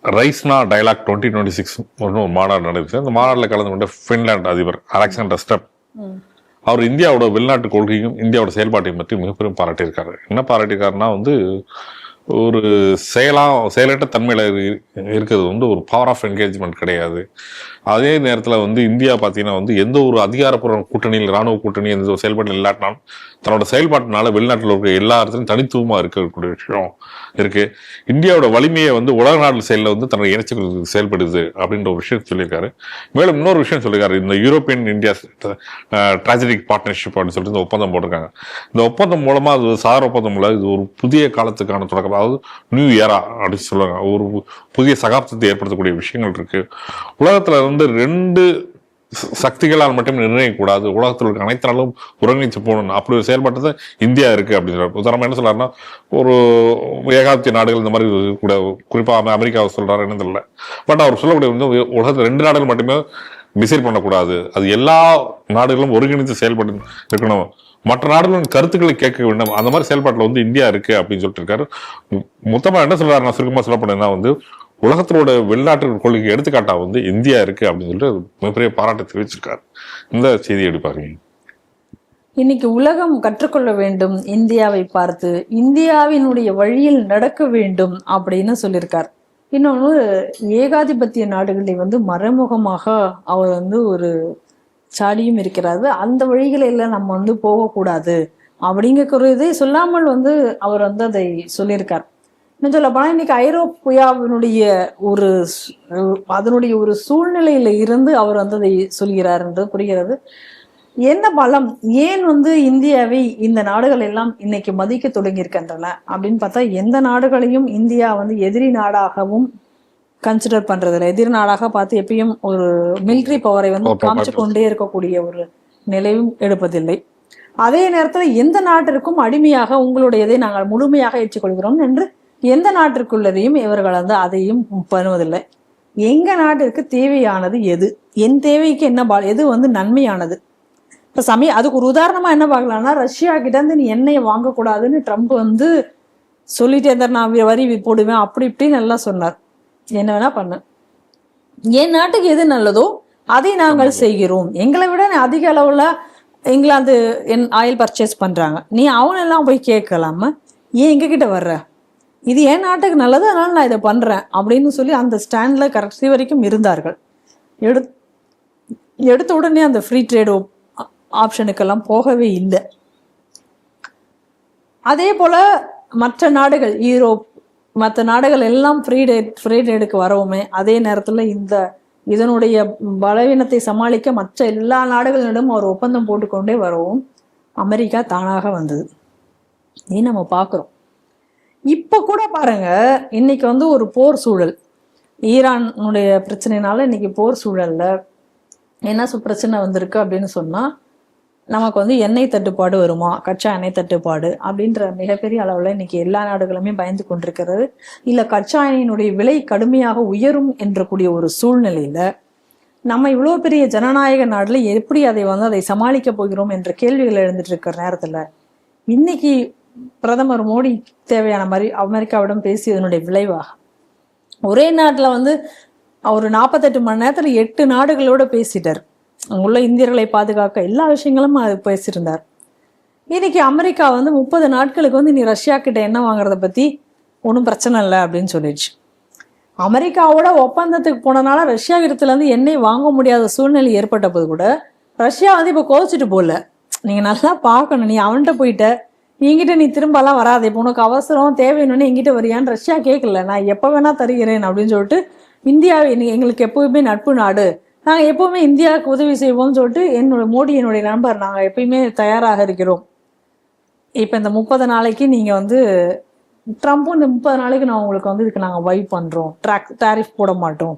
ரைஸ்னா dialogue 2026 ஒரு மாநாடு நடந்துச்சு. அந்த மாநாட்டில் கலந்து கொண்ட ஃபின்லாந்து அதிபர் அலெக்சாண்டர் ஸ்டெப் அவர் இந்தியாவோட வெளிநாட்டு கொள்கையும் இந்தியாவோட செயல்பாட்டையும் பற்றி மிகப்பெரும் பாராட்டியிருக்காரு. என்ன பாராட்டியிருக்காருன்னா ஒரு செயலற்ற தன்மையில் இருக்கிறது ஒரு பவர் ஆஃப் என்கேஜ்மெண்ட் கிடையாது. அதே நேரத்தில் இந்தியா பார்த்தீங்கன்னா எந்த ஒரு அதிகாரப்பூர்வ கூட்டணியில் இராணுவ கூட்டணி எந்த ஒரு செயல்பாட்டில் இல்லாட்டினாலும் தன்னோட செயல்பாட்டினால வெளிநாட்டில் இருக்க எல்லா இடத்துலையும் தனித்துவமாக இருக்கக்கூடிய விஷயம் இருக்கு. இந்தியாவோட வலிமையை உலக நாடு செயலில் தன்னை இணைச்சு செயல்படுது அப்படின்ற ஒரு விஷயம் சொல்லியிருக்காரு. மேலும் இன்னொரு விஷயம் சொல்லியிருக்காரு. இந்த யூரோப்பியன் இந்தியா ஸ்ட்ராட்டஜிக் பார்ட்னர்ஷிப் அப்படின்னு சொல்லிட்டு இந்த ஒப்பந்தம் போட்டிருக்காங்க. இந்த ஒப்பந்தம் மூலமா அது சாதாரண ஒப்பந்தம் இல்லை, இது ஒரு புதிய காலத்துக்கான தொடக்கம், அதாவது நியூ இயரா அப்படின்னு சொல்லுவாங்க. ஒரு புதிய சகாப்தத்தை ஏற்படுத்தக்கூடிய விஷயங்கள் இருக்கு. உலகத்துல ரெண்டு சக்திகளால் மட்டும் நிர்ணயிக்கக்கூடாது, உலகத்தில் இருக்க அனைத்து நாளும் ஒருங்கிணைச்சு போகணும், அப்படி ஒரு செயல்பாட்டு இந்தியா இருக்கு அப்படின்னு. உதாரணமா என்ன சொல்றாருன்னா, ஒரு ஏகாதிபத்திய நாடுகள் இந்த மாதிரி கூட, குறிப்பா அமெரிக்காவை சொல்றாரு என்ன தெரியல, பட் அவர் சொல்லக்கூடிய உலகத்தில் 2 நாடுகள் மட்டுமே டிசைட் பண்ணக்கூடாது, அது எல்லா நாடுகளும் ஒருங்கிணைந்து செயல்பட்டு இருக்கணும், மற்ற நாடுகளின் கருத்துக்களை கேட்க வேண்டும், அந்த மாதிரி செயல்பாட்டில் இந்தியா இருக்கு அப்படின்னு சொல்லிட்டு இருக்காரு. மொத்தமா என்ன சொல்றாரு, நான் சுருக்கமா சொல்ல போனேன்னா உலகத்தினோட வெளிநாட்டு கொள்கைக்கு எடுத்துக்காட்டா இந்தியா இருக்கு அப்படின்னு சொல்லிட்டு மிகப்பெரிய பாராட்டு தெரிவிச்சிருக்காரு. இந்த செய்தியை எடுப்பாருங்க. இன்னைக்கு உலகம் கற்றுக்கொள்ள வேண்டும் இந்தியாவை பார்த்து, இந்தியாவினுடைய வழியில் நடக்க வேண்டும் அப்படின்னு சொல்லியிருக்கார். இன்னொன்று, ஏகாதிபத்திய நாடுகளை மறைமுகமாக அவர் ஒரு சாடியும் இருக்கிறாரு. அந்த வழிகளை எல்லாம் நம்ம போகக்கூடாது அப்படிங்கிறதே சொல்லாமல் அவர் அதை சொல்லியிருக்கார். இன்னும் சொல்ல போனா இன்னைக்கு ஐரோப்பியாவினுடைய அதனுடைய ஒரு சூழ்நிலையில இருந்து அவர் அதை சொல்கிறார் என்று புரிகிறது. என்ன பலம், ஏன் இந்தியாவை இந்த நாடுகள் எல்லாம் இன்னைக்கு மதிக்க தொடங்கியிருக்கின்றன அப்படின்னு பார்த்தா, எந்த நாடுகளையும் இந்தியா எதிரி நாடாகவும் கன்சிடர் பண்றதில்லை. எதிரி நாடாக பார்த்து எப்பயும் ஒரு மிலிட்ரி பவரை காமிச்சு கொண்டே இருக்கக்கூடிய ஒரு நிலையும் எடுப்பதில்லை. அதே நேரத்துல எந்த நாட்டிற்கும் அடிமையாக உங்களுடையதை நாங்கள் முழுமையாக ஏற்றுக்கொள்கிறோம் என்று எந்த நாட்டிற்குள்ளதையும் இவர்கள் அதையும் பண்ணுவதில்லை. எங்க நாட்டிற்கு தேவையானது எது, என் தேவைக்கு என்ன எது நன்மையானது. இப்ப அதுக்கு ஒரு உதாரணமா என்ன பார்க்கலாம்னா, ரஷ்யா கிட்ட இருந்து நீ எண்ணெயை வாங்கக்கூடாதுன்னு ட்ரம்ப் சொல்லிட்டே இருந்தார், நான் வரி போடுவேன் அப்படி இப்படின்னு எல்லாம் சொன்னார். என்ன வேணா பண்ணு, என் நாட்டுக்கு எது நல்லதோ அதை நாங்கள் செய்கிறோம். எங்களை விட அதிக அளவுல இங்கிலாந்து ஆயில் பர்ச்சேஸ் பண்றாங்க, நீ அவனெல்லாம் போய் கேட்கலாம, ஏன் எங்ககிட்ட வர்ற, இது என் நாட்டுக்கு நல்லது அதனால நான் இதை பண்றேன் அப்படின்னு சொல்லி அந்த ஸ்டாண்ட்ல கடைசி வரைக்கும் இருந்தார்கள். எடுத்த உடனே அந்த ஃப்ரீ ட்ரேட் ஆப்ஷனுக்கெல்லாம் போகவே இல்லை. அதே போல மற்ற நாடுகள், யூரோப் மற்ற நாடுகள் எல்லாம் ஃப்ரீ ட்ரேடுக்கு வரவுமே, அதே நேரத்துல இதனுடைய பலவீனத்தை சமாளிக்க மற்ற எல்லா நாடுகளிடம் ஒரு ஒப்பந்தம் போட்டுக்கொண்டே வரவும் அமெரிக்கா தானாக வந்தது. நீ நம்ம பார்க்குறோம். இப்ப கூட பாருங்க, இன்னைக்கு ஒரு போர் சூழல், ஈரானுடைய பிரச்சனைனால இன்னைக்கு போர் சூழல்ல என்ன பிரச்சனை வந்திருக்கு அப்படின்னு சொன்னா, நமக்கு எண்ணெய் தட்டுப்பாடு வருமா, கச்சா எண்ணெய் தட்டுப்பாடு அப்படின்ற மிகப்பெரிய அளவுல இன்னைக்கு எல்லா நாடுகளுமே பயந்து கொண்டிருக்கிறது. இல்ல கச்சா எண்ணெயினுடைய விலை கடுமையாக உயரும் என்ற கூடிய ஒரு சூழ்நிலையில நம்ம இவ்வளவு பெரிய ஜனநாயக நாடுல எப்படி அதை சமாளிக்க போகிறோம் என்ற கேள்விகள் எழுந்துட்டு இருக்கிற நேரத்துல, இன்னைக்கு பிரதமர் மோடி தேவையான மாதிரி அமெரிக்காவிடம் பேசியதனுடைய விளைவாக ஒரே நாட்டுல அவர் 48 மணி நேரத்துல 8 நாடுகளோட பேசிட்டார். அங்குள்ள இந்தியர்களை பாதுகாக்க எல்லா விஷயங்களும் அது பேசியிருந்தார். இன்னைக்கு அமெரிக்கா 30 நாட்களுக்கு நீ ரஷ்யா கிட்ட என்ன வாங்குறத பத்தி ஒன்றும் பிரச்சனை இல்லை அப்படின்னு சொல்லிடுச்சு. அமெரிக்காவோட ஒப்பந்தத்துக்கு போனனால ரஷ்யா இடத்துல எண்ணெய் வாங்க முடியாத சூழ்நிலை ஏற்பட்ட போது கூட ரஷ்யா இப்ப கோச்சிட்டு போல, நீங்க நல்லா பார்க்கணும், நீ அவன்கிட்ட போயிட்ட, என்கிட்ட நீ திரும்பலாம் வராது, இப்போ உனக்கு அவசரம் தேவைன்னு என்கிட்ட வரியான்னு ரஷ்யா கேட்கல, நான் எப்ப வேணா தருகிறேன் அப்படின்னு சொல்லிட்டு, இந்தியாவை எங்களுக்கு எப்பவுமே நட்பு நாடு, நாங்கள் எப்பவுமே இந்தியாவுக்கு உதவி செய்வோம்னு சொல்லிட்டு என்னுடைய நண்பர், நாங்கள் எப்பயுமே தயாராக இருக்கிறோம். இப்போ இந்த 30 நாளைக்கு நீங்கள் ட்ரம்ப்பும் இந்த 30 நாளைக்கு நான் உங்களுக்கு இதுக்கு நாங்கள் வைப் பண்ணுறோம், டாரிஃப் போட மாட்டோம்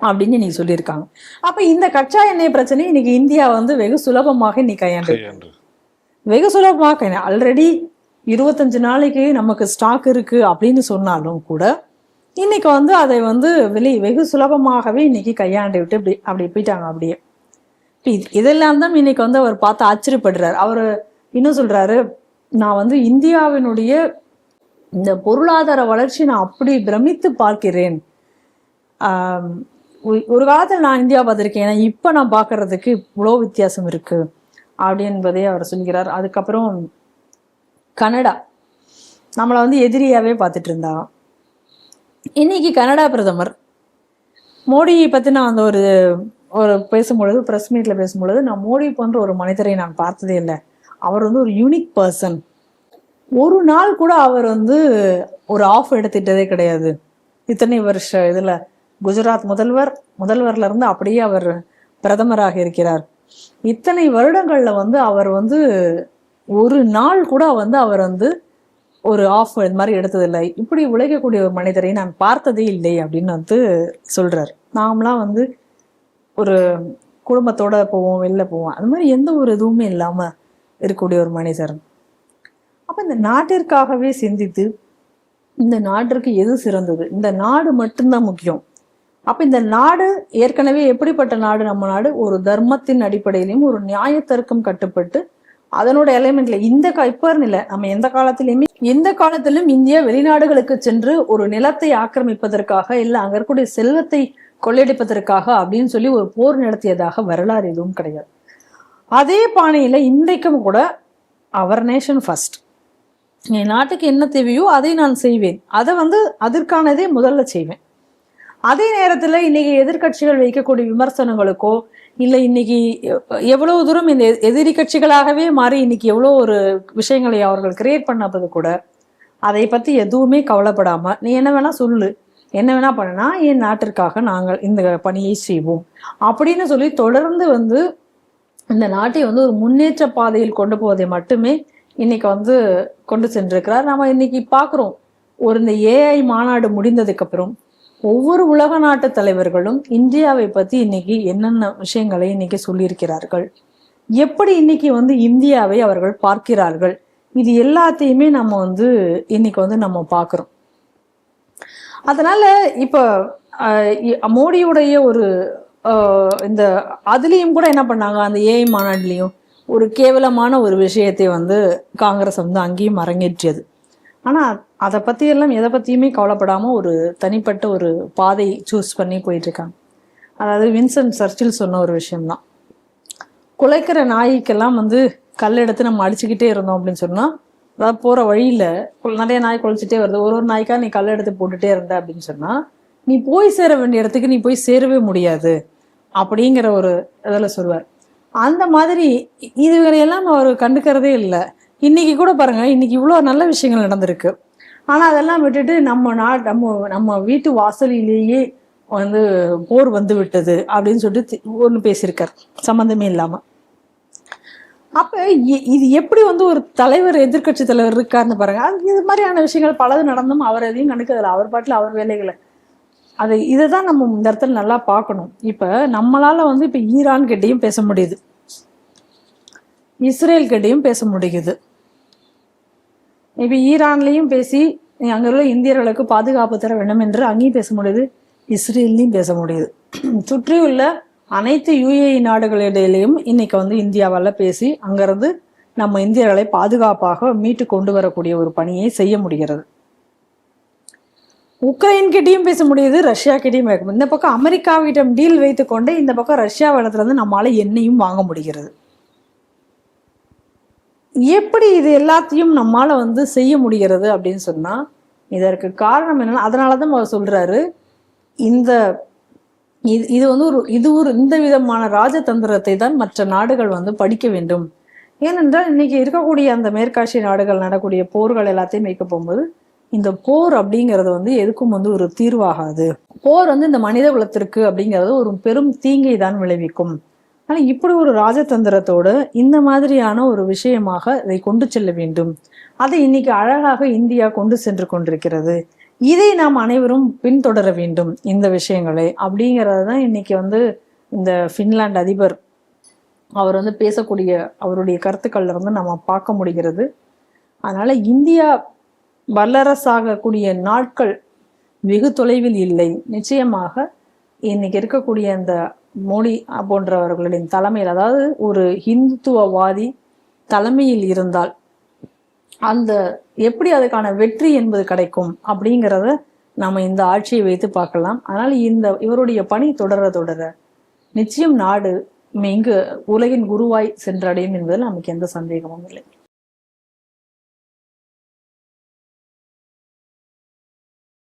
அப்படின்னு இன்னைக்கு சொல்லியிருக்காங்க. அப்போ இந்த கச்சா எண்ணெய் பிரச்சனை இன்னைக்கு இந்தியா வெகு சுலபமாக இன்னைக்கு கையாண்டு, வெகு சுலபமாக ஆல்ரெடி 25 நாளைக்கு நமக்கு ஸ்டாக் இருக்கு அப்படின்னு சொன்னாலும் கூட இன்னைக்கு அதை வெகு சுலபமாகவே இன்னைக்கு கையாண்டு விட்டு அப்படி போயிட்டாங்க. அப்படியே இதெல்லாம் தான் இன்னைக்கு அவர் பார்த்து ஆச்சரியப்படுறாரு. அவரு இன்னும் சொல்றாரு, நான் இந்தியாவினுடைய இந்த பொருளாதார வளர்ச்சி நான் அப்படி பிரமித்து பார்க்கிறேன், ஒரு காலத்தில் நான் இந்தியா பார்த்துருக்கேன், ஏன்னா இப்போ நான் பார்க்கறதுக்கு இவ்வளோ வித்தியாசம் இருக்கு அப்படி என்பதை அவர் சொல்கிறார். அதுக்கப்புறம் கனடா நம்மளை வந்து எதிரியாவே பார்த்துட்டு இருந்தா, இன்னைக்கு கனடா பிரதமர் மோடியை பற்றி நான் அந்த ஒரு பேசும்பொழுது, ப்ரெஸ் மீட்டில் பேசும்பொழுது, நான் மோடி போன்ற ஒரு மனிதரை நான் பார்த்ததே இல்லை, அவர் வந்து ஒரு யூனிக் பர்சன், ஒரு நாள் கூட அவர் வந்து ஒரு ஆஃப் எடுத்துட்டதே கிடையாது. இத்தனை வருஷ இதில் குஜராத் முதல்வர்ல இருந்து அப்படியே அவர் பிரதமராக இருக்கிறார். இத்தனை வருடங்கள்ல வந்து அவர் வந்து ஒரு நாள் கூட வந்து அவர் வந்து ஒரு ஆஃப் இது மாதிரி எடுத்ததில்லை. இப்படி உழைக்கக்கூடிய ஒரு மனிதரை நான் பார்த்ததே இல்லை அப்படின்னு வந்து சொல்றாரு. நாமளாம் வந்து ஒரு குடும்பத்தோட போவோம், வெளில போவோம், அது மாதிரி எந்த ஒரு இதுவுமே இல்லாம இருக்கக்கூடிய ஒரு மனிதர். அப்ப இந்த நாட்டிற்காகவே சிந்தித்து இந்த நாட்டிற்கு எது சிறந்தது, இந்த நாடு மட்டும்தான் முக்கியம். அப்ப இந்த நாடு ஏற்கனவே எப்படிப்பட்ட நாடு, நம்ம நாடு ஒரு தர்மத்தின் அடிப்படையிலையும் ஒரு நியாயத்திற்கும் கட்டுப்பட்டு அதனோட எலிமெண்ட்ல இப்ப இல்லை, நம்ம எந்த காலத்திலும் இந்தியா வெளிநாடுகளுக்கு சென்று ஒரு நிலத்தை ஆக்கிரமிப்பதற்காக இல்ல அங்க இருக்கக்கூடிய செல்வத்தை கொள்ளையடிப்பதற்காக அப்படின்னு சொல்லி ஒரு போர் நடத்தியதாக வரலாறு எதுவும் கிடையாது. அதே பாணியில இன்றைக்கும் கூட அவர் நேஷன் ஃபர்ஸ்ட், என் நாட்டுக்கு என்ன தேவையோ அதை நான் செய்வேன், அதை வந்து அதற்கானதே முதல்ல செய்வேன். அதே நேரத்துல இன்னைக்கு எதிர்கட்சிகள் வைக்கக்கூடிய விமர்சனங்களுக்கோ இல்ல இன்னைக்கு எவ்வளவு தூரம் இந்த எதிரி கட்சிகளாகவே மாறி இன்னைக்கு எவ்வளோ ஒரு விஷயங்களை அவர்கள் கிரியேட் பண்ணப்பது கூட அதை பத்தி எதுவுமே கவலைப்படாம நீ என்ன வேணா சொல்லு, என்ன வேணா பண்ணனா என் நாட்டிற்காக நாங்கள் இந்த பணியை செய்வோம் அப்படின்னு சொல்லி தொடர்ந்து வந்து இந்த நாட்டை வந்து ஒரு முன்னேற்ற பாதையில் கொண்டு போவதை மட்டுமே இன்னைக்கு வந்து கொண்டு சென்றிருக்கிறார். நம்ம இன்னைக்கு பார்க்குறோம், இந்த ஏஐ மாநாடு முடிந்ததுக்கு அப்புறம் ஒவ்வொரு உலக நாட்டு தலைவர்களும் இந்தியாவை பத்தி இன்னைக்கு என்னென்ன விஷயங்களை இன்னைக்கு சொல்லியிருக்கிறார்கள், எப்படி இன்னைக்கு வந்து இந்தியாவை அவர்கள் பார்க்கிறார்கள், இது எல்லாத்தையுமே நம்ம வந்து இன்னைக்கு வந்து நம்ம பார்க்குறோம். அதனால இப்ப மோடியுடைய ஒரு இந்த அதுலேயும் கூட என்ன பண்ணாங்க, அந்த ஏஐ மாநாட்டிலையும் ஒரு கேவலமான ஒரு விஷயத்தை வந்து காங்கிரஸ் வந்து அங்கேயும் அரங்கேற்றியது. ஆனால் அதை பற்றியெல்லாம் எதை பற்றியுமே கவலைப்படாமல் ஒரு தனிப்பட்ட ஒரு பாதை சூஸ் பண்ணி போயிட்டுருக்காங்க. அதாவது வின்சென்ட் சர்ச்சில் சொன்ன ஒரு விஷயம்தான், குலைக்கிற நாய்க்கெல்லாம் வந்து கல் எடுத்து நம்ம அடிச்சுக்கிட்டே இருந்தோம் அப்படின்னு சொன்னால், அதாவது போகிற வழியில் நிறைய நாய் குலைச்சிட்டே வருது, ஒரு நாய்க்காக நீ கல் எடுத்து போட்டுகிட்டே இருந்த அப்படின்னு சொன்னால் நீ போய் சேர வேண்டிய இடத்துக்கு நீ போய் சேரவே முடியாது அப்படிங்கிற ஒரு இதில் சொல்லுவார். அந்த மாதிரி இதுவரையெல்லாம் அவர் கண்டுக்கிறதே இல்லை. இன்னைக்கு கூட பாருங்க, இன்னைக்கு இவ்வளோ நல்ல விஷயங்கள் நடந்திருக்கு, ஆனால் அதெல்லாம் விட்டுட்டு நம்ம வீட்டு வாசலிலேயே வந்து போர் வந்து விட்டது அப்படின்னு சொல்லிட்டு ஒன்று பேசியிருக்கார் சம்மந்தமே இல்லாமல். அப்போ இது எப்படி வந்து ஒரு தலைவர், எதிர்கட்சி தலைவர் இருக்காருன்னு பாருங்க. அது இது மாதிரியான விஷயங்கள் பலது நடந்தும் அவர் எதையும் கண்டுக்கிறதில்ல, அவர் பாட்டில் அவர் வேலைகளை. இதை தான் நம்ம இந்த இடத்துல நல்லா பார்க்கணும். இப்போ நம்மளால வந்து இப்போ ஈரான் கிட்டையும் பேச முடியுது, இஸ்ரேல் கிட்டையும் பேச முடியுது. இப்போ ஈரான்லையும் பேசி அங்கே உள்ள இந்தியர்களுக்கு பாதுகாப்பு தர வேண்டும் என்று அங்கேயும் பேச முடியுது, இஸ்ரேல்லையும் பேச முடியுது. சுற்றியுள்ள அனைத்து யுஏஇ நாடுகளிடையிலையும் இன்னைக்கு வந்து இந்தியாவால் பேசி அங்கிருந்து நம்ம இந்தியர்களை பாதுகாப்பாக மீட்டு கொண்டு வரக்கூடிய ஒரு பணியை செய்ய முடிகிறது. உக்ரைன் கிட்டையும் பேச முடியுது, ரஷ்யா கிட்டையும் பேச முடியுது. இந்த பக்கம் அமெரிக்காவிடம் டீல் வைத்து கொண்டு இந்த பக்கம் ரஷ்யா இடத்துல இருந்து நம்மளால எண்ணெயும் வாங்க முடிகிறது. எப்படி இது எல்லாத்தையும் நம்மால வந்து செய்ய முடிகிறது அப்படின்னு சொன்னா, இதற்கு காரணம் என்னன்னா, அதனாலதான் அவர் சொல்றாரு, இது வந்து இந்த விதமான ராஜதந்திரத்தை தான் மற்ற நாடுகள் வந்து படிக்க வேண்டும். ஏனென்றால் இன்னைக்கு இருக்கக்கூடிய அந்த மேற்காசிய நாடுகள் நடக்கூடிய போர்கள் எல்லாத்தையும் வைக்க போகும்போது இந்த போர் அப்படிங்கிறது வந்து எதுக்கும் வந்து ஒரு தீர்வாகாது. போர் வந்து இந்த மனித குலத்திற்கு அப்படிங்கிறது ஒரு பெரும் தீங்கை தான் விளைவிக்கும். ஆனால் இப்படி ஒரு ராஜதந்திரத்தோடு இந்த மாதிரியான ஒரு விஷயமாக இதை கொண்டு செல்ல வேண்டும். அதை இன்னைக்கு அழகாக இந்தியா கொண்டு சென்று கொண்டிருக்கிறது. இதை நாம் அனைவரும் பின்தொடர வேண்டும் இந்த விஷயங்களை அப்படிங்கிறது தான் இன்னைக்கு வந்து இந்த ஃபின்லாந்து அதிபர் அவர் வந்து பேசக்கூடிய அவருடைய கருத்துக்கள்ல இருந்து நம்ம பார்க்க முடிகிறது. அதனால இந்தியா வல்லரசாகக்கூடிய நாட்கள் வெகு தொலைவில் இல்லை. நிச்சயமாக இன்னைக்கு இருக்கக்கூடிய இந்த மோடி போன்றவர்களின் தலைமையில், அதாவது ஒரு இந்துத்துவவாதி தலைமையில் இருந்தால் எப்படி அதுக்கான வெற்றி என்பது கிடைக்கும் அப்படிங்கிறத நம்ம இந்த ஆட்சியை வைத்து பார்க்கலாம். ஆனால் இவருடைய பணி தொடர நிச்சயம் நாடு இங்கு உலகின் குருவாய் சென்றடையும் என்பதில் நமக்கு எந்த சந்தேகமும் இல்லை.